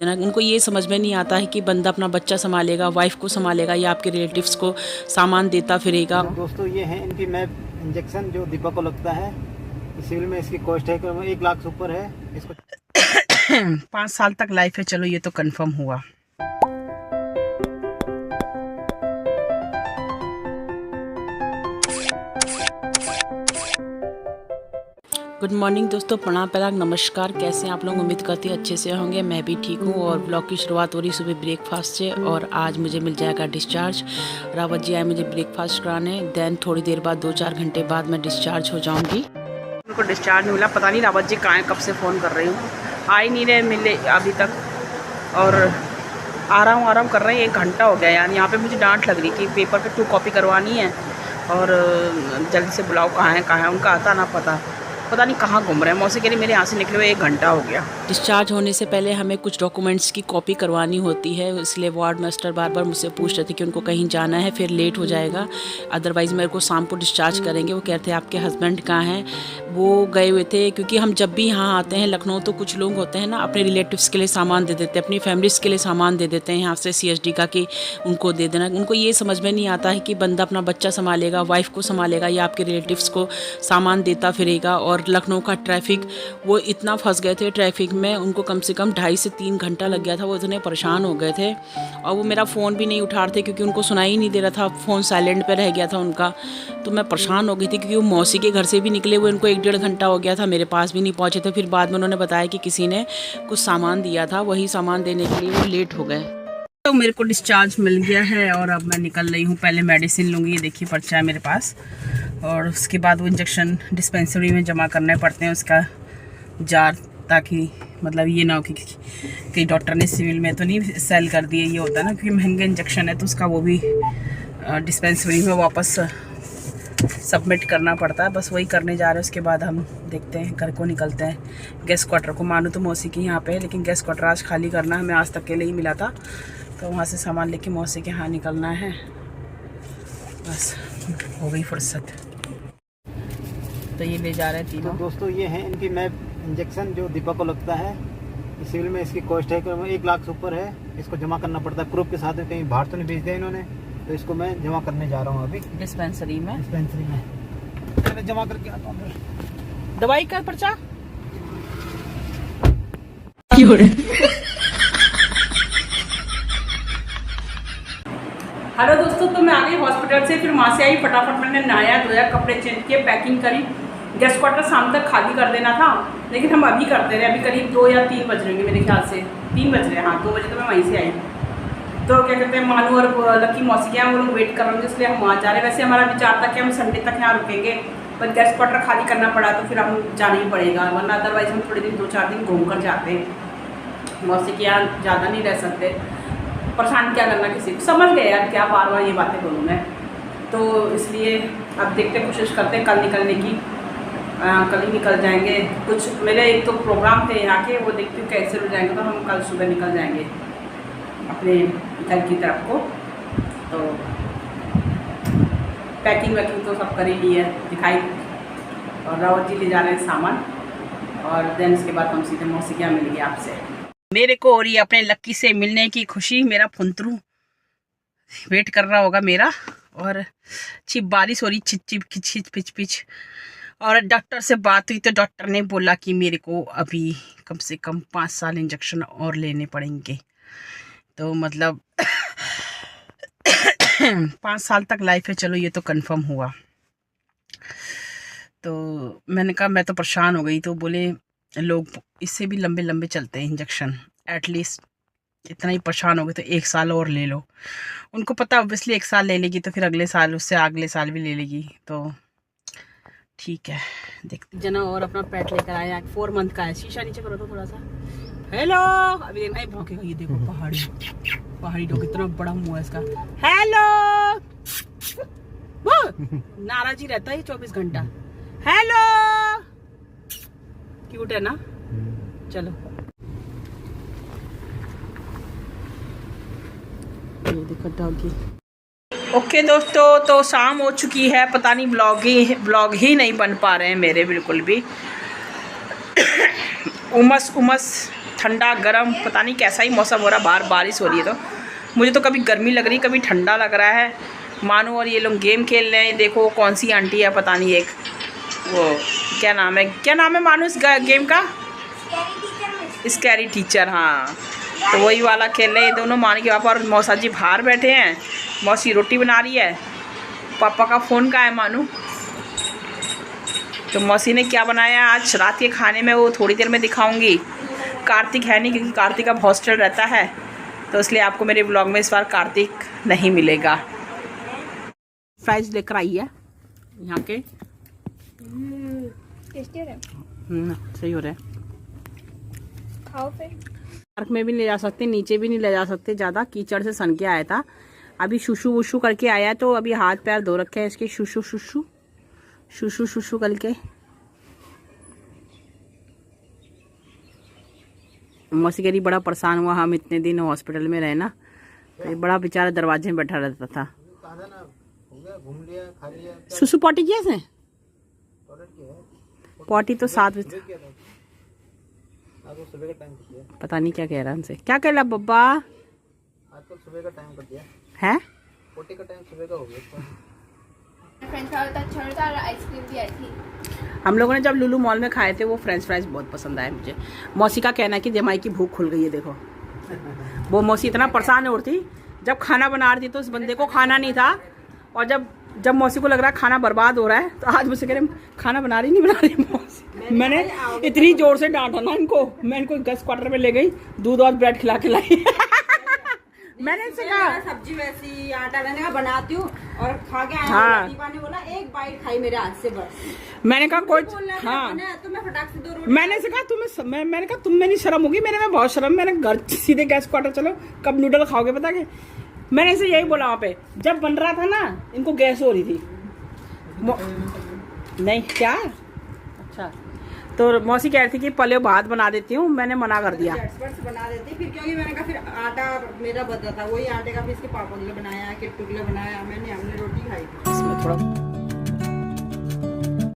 उनको ये समझ में नहीं आता है कि बंदा अपना बच्चा संभालेगा, वाइफ को संभालेगा या आपके रिलेटिव्स को सामान देता फिरेगा। दोस्तों ये है इनकी मैप इंजेक्शन जो दीपक को लगता है। सिविल में इसकी कॉस्ट है 1 लाख से ऊपर है इसको। 5 साल तक लाइफ है, चलो ये तो कंफर्म हुआ। गुड मॉर्निंग दोस्तों, प्रणाम पराग, नमस्कार। कैसे हैं आप लोग? उम्मीद करती हूँ अच्छे से होंगे। मैं भी ठीक हूँ और ब्लॉग की शुरुआत हो रही सुबह ब्रेकफास्ट से। और आज मुझे मिल जाएगा डिस्चार्ज। रावत जी आए मुझे ब्रेकफास्ट कराने, देन थोड़ी देर बाद 2-4 घंटे बाद मैं डिस्चार्ज हो जाऊँगी। उनको डिस्चार्ज नहीं मिला, पता नहीं रावत जी कहाँ हैं, कब से फ़ोन कर रही हूँ, आ ही नहीं रहे मिले अभी तक। और आराम कर रहे हैं, 1 घंटा हो गया यार। यहाँ पर मुझे डांट लग रही कि पेपर पर 2 कॉपी करवानी है और जल्दी से बुलाओ, कहाँ है उनका आता ना पता नहीं कहाँ घूम रहे हैं। मौसी कह रही मेरे यहाँ से निकले हुए 1 घंटा हो गया। डिस्चार्ज होने से पहले हमें कुछ डॉक्यूमेंट्स की कॉपी करवानी होती है, इसलिए वार्ड मास्टर बार बार मुझसे पूछ रहे थे कि उनको कहीं जाना है, फिर लेट हो जाएगा, अदरवाइज़ मेरे को शाम को डिस्चार्ज करेंगे। वो कहते हैं आपके हस्बैंड कहाँ हैं, वो गए हुए थे। क्योंकि हम जब भी यहाँ आते हैं लखनऊ तो कुछ लोग होते हैं ना, अपने रिलेटिव्स के लिए सामान दे देते हैं, अपनी फैमिलीज़ के लिए सामान दे देते हैं यहाँ से CSD का कि उनको दे देना। उनको ये समझ में नहीं आता है कि बंदा अपना बच्चा संभालेगा, वाइफ को संभालेगा या आपके रिलेटिव्स को सामान देता फिरेगा। और लखनऊ का ट्रैफिक, वो इतना फंस गए थे ट्रैफिक में, उनको कम से कम 2.5 से 3 घंटा लग गया था। वो इतने परेशान हो गए थे और वो मेरा फ़ोन भी नहीं उठा रहे थे क्योंकि उनको सुनाई नहीं दे रहा था, फ़ोन साइलेंट पे रह गया था उनका। तो मैं परेशान हो गई थी क्योंकि वो मौसी के घर से भी निकले हुए उनको 1-1.5 घंटा हो गया था, मेरे पास भी नहीं पहुँचे थे। फिर बाद में उन्होंने बताया कि किसी ने कुछ सामान दिया था, वही सामान देने के लिए वो लेट हो गए। तो मेरे को डिस्चार्ज मिल गया है और अब मैं निकल रही हूँ। पहले मेडिसिन लूँगी, ये देखिए पर्चा है मेरे पास, और उसके बाद वो इंजेक्शन डिस्पेंसरी में जमा करने पड़ते हैं उसका जार, ताकि मतलब ये ना हो कि डॉक्टर ने सिविल में तो नहीं सेल कर दिए। ये होता है ना, क्योंकि महंगे इंजेक्शन है तो उसका वो भी डिस्पेंसरी में वापस सबमिट करना पड़ता है। बस वही करने जा रहे हैं। उसके बाद हम देखते हैं, घर को निकलते हैं। गेस्ट क्वार्टर को मानू तो मौसी की यहाँ पे है, लेकिन गेस्ट क्वार्टर आज खाली करना, हमें आज तक के लिए ही मिला था, तो वहाँ से सामान लेके मौसी के यहाँ निकलना है। बस हो गई फुर्सत। तो ये ले जा रहे हैं तीनों। तो दोस्तों ये है इनकी मैप इंजेक्शन जो दीपक को लगता है। सिविल में इसकी कॉस्ट है 1 लाख से ऊपर है। इसको जमा करना पड़ता है प्रूफ के साथ में, कहीं बाहर तो नहीं भेज दिया इन्होंने, तो इसको मैं जमा करने जा रहा हूँ अभी डिस्पेंसरी में पहले जमा करके आता हूँ। दवाई का पर्चा हेलो दोस्तों, तो मैं आ गई हॉस्पिटल से, फिर वहाँ से आई, फटाफट मैंने नहाया धोया, कपड़े चेंज किए, पैकिंग करी। गेस्ट क्वार्टर शाम तक खाली कर देना था, लेकिन हम अभी करते रहे। अभी करीब 2 या 3 बज रहे होंगे मेरे ख्याल से, 3 बज रहे हैं। हाँ 2 बजे तो मैं वहीं से आई। तो क्या कहते हैं, मानू और लकी मौसी के यहाँ वो लोग वेट कर रहे होंगे, इसलिए हम वहाँ जा रहे हैं। वैसे हमारा विचार था कि हम संडे तक यहाँ रुकेंगे, पर गेस्ट क्वार्टर खाली करना पड़ा तो फिर हम जाना ही पड़ेगा, वरना अदरवाइज़ हम थोड़े दिन 2-4 दिन घूम कर जाते हैं। मौसी के यहाँ ज़्यादा नहीं रह सकते, परेशान क्या करना किसी को, समझ गए यार क्या बार बार ये बातें बोलूँ मैं। तो इसलिए अब देखते, कोशिश करते हैं कल निकलने की। कल ही निकल जाएंगे। कुछ मेरे एक तो प्रोग्राम थे यहाँ के, वो देखती हूँ कैसे हो जाएंगे, तो हम कल सुबह निकल जाएंगे अपने घर की तरफ को। तो पैकिंग वैकिंग तो सब कर ही ली है, दिखाई। और रावत जी ले जा रहे हैं सामान, और देन उसके बाद हम सीधे मौसी के यहाँ मिलेंगे आपसे। मेरे को हो रही है अपने लक्की से मिलने की खुशी। मेरा फुंतरू वेट कर रहा होगा मेरा। और अच्छी बारिश हो रही, छिच छिप खिच पिच पिच। और डॉक्टर से बात हुई तो डॉक्टर ने बोला कि मेरे को अभी कम से कम 5 साल इंजेक्शन और लेने पड़ेंगे। तो मतलब 5 साल तक लाइफ है, चलो ये तो कंफर्म हुआ। तो मैंने कहा, मैं तो परेशान हो गई। तो बोले लोग इससे भी लंबे लंबे चलते हैं इंजेक्शन, एटलीस्ट इतना ही परेशान हो गए तो 1 साल और ले लो। उनको पता ऑब्वियसली 1 साल ले लेगी तो फिर अगले साल, उससे अगले साल भी ले लेगी। तो ठीक है, देखते जना। और अपना पेट लेकर आया, 4 मंथ का है। शीशा नीचे करो तो थोड़ा सा। हेलो, अभी देखना भौंकेगा, ये देखो पहाड़ी डॉग, इतना बड़ा मुंह है इसका। हेलो, वो नाराज ही रहता है 24 घंटा। हेलो, क्यूट है ना। चलो ये देखो डॉगी। ओके दोस्तों, तो शाम हो चुकी है, पता नहीं ब्लॉग ही नहीं बन पा रहे हैं मेरे बिल्कुल भी। उमस ठंडा गरम, पता नहीं कैसा ही मौसम हो रहा है। बाहर बारिश हो रही है, तो मुझे तो कभी गर्मी लग रही है, कभी ठंडा लग रहा है। मानू और ये लोग गेम खेल रहे हैं। देखो कौन सी आंटी है, पता नहीं, एक वो क्या नाम है मानू इस गेम का? Scary teacher. हाँ, तो वही वाला खेल रहे हैं दोनों, मान के पापा और मौसा जी बाहर बैठे हैं। मौसी रोटी बना रही है, पापा का फ़ोन का है मानू। तो मौसी ने क्या बनाया आज रात के खाने में, वो थोड़ी देर में दिखाऊंगी। कार्तिक है नहीं, क्योंकि कार्तिक अब हॉस्टल रहता है, तो इसलिए आपको मेरे ब्लॉग में इस बार कार्तिक नहीं मिलेगा। फ्राइज लेकर आई है यहाँ के। सही हो रहा है। खाओ फिर। पार्क में भी ले जा सकते, नीचे भी नहीं ले जा सकते, ज़्यादा कीचड़ से सन के आया था। अभी शुशु वुशु करके आया, तो अभी हाथ पैर धो रखे हैं इसके। शुशु शुशु शुशु शुशु करके। मौसी कह रही बड़ा परेशान हुआ, हम इतने दिन हॉस्पिटल में रहे ना, तो बड़ा बेचारा दरवाजे में बैठा रहता था। सुसु पॉटी किया इसने? पॉटी तो 7 बजे। पता नहीं क्या कह रहा है उनसे। क्या कह रहा बब्बा? आजकल सुबह का टाइम कर दिया है, पॉटी का टाइम सुबह का हो गया। फ्रेंच फ्राइज अच्छा होता है और आइसक्रीम भी आई थी। हम लोगों ने जब लुलु मॉल में खाए थे, वो फ्रेंच फ्राइज बहुत पसंद आए मुझे। मौसी का कहना है कि जमाई की भूख खुल गई है। देखो वो मौसी इतना परेशान हो रही थी, जब खाना बना रही थी तो उस बंदे को खाना नहीं था, और जब मौसी को लग रहा है खाना बर्बाद हो रहा है, तो आज मुझसे कह रहे खाना बना रही मौसी। मैंने इतनी जोर से डांटा ना इनको, मैं इनको गेस्ट क्वार्टर में ले गई, दूध और ब्रेड खिला के लाई। मैंने इनसे कहा सब्जी वैसी आटा मैंने कहा बनाती हूँ और खा के आया। हाँ। दीपा ने बोला एक बाइट खाई मेरे हाथ से बस। मैंने कहा कोई हाँ तो मैं फटाक से 2 रोटी। मैंने से कहा मैंने कहा तुम में नहीं शर्म होगी, मेरे में बहुत शर्म। मैंने घर सीधे गैस क्वार्टर चलो, कब नूडल खाओगे पता के। मैंने इसे यही बोला वहाँ पे, जब बन रहा था ना इनको गैस हो रही थी। नहीं क्या? अच्छा, तो मौसी कह रही थी कि पले भात बना देती हूँ, मैंने मना कर दिया। झटपट से बना देती फिर, क्योंकि मैंने कहा फिर आटा मेरा बचा था, वही आटे का फिर इसके पापा के लिए बनाया, किट्टू के लिए बनाया, हमने रोटी खाई। इसमें थोड़ा